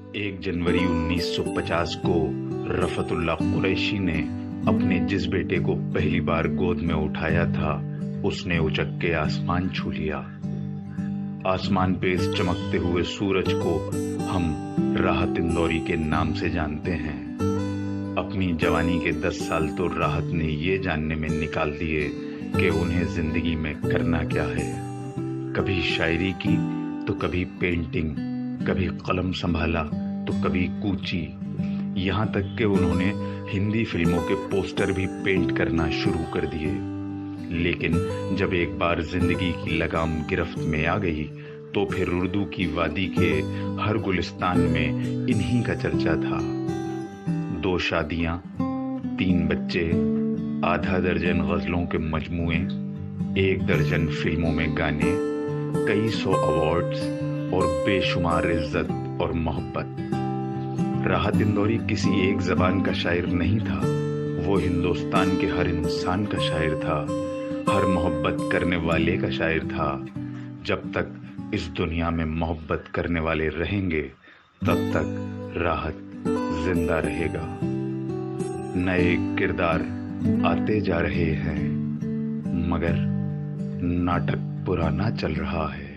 1 जनवरी 1950 को रफ़तुल्लाह कुरैशी ने अपने जिस बेटे को पहली बार गोद में उठाया था, उसने उचक के आसमान छू लिया। आसमान पे इस चमकते हुए सूरज को हम राहत इंदौरी के नाम से जानते हैं। अपनी जवानी के 10 साल तो राहत ने ये जानने में निकाल दिए कि उन्हें जिंदगी में करना क्या है। कभी शायरी की तो कभी पेंटिंग, कभी कलम संभाला तो कभी कूची, यहाँ तक कि उन्होंने हिंदी फिल्मों के पोस्टर भी पेंट करना शुरू कर दिए। लेकिन जब एक बार जिंदगी की लगाम गिरफ्त में आ गई तो फिर उर्दू की वादी के हर गुलिस्तान में इन्हीं का चर्चा था। 2 शादियां, 3 बच्चे, आधा दर्जन गजलों के मजमुए, 1 दर्जन फिल्मों में गाने, कई 100 अवार्ड्स और बेशुमार इज्जत और मोहब्बत। राहत इंदौरी किसी एक जबान का शायर नहीं था, वो हिंदुस्तान के हर इंसान का शायर था, हर मोहब्बत करने वाले का शायर था। जब तक इस दुनिया में मोहब्बत करने वाले रहेंगे, तब तक राहत जिंदा रहेगा। नए किरदार आते जा रहे हैं, मगर नाटक पुराना चल रहा है।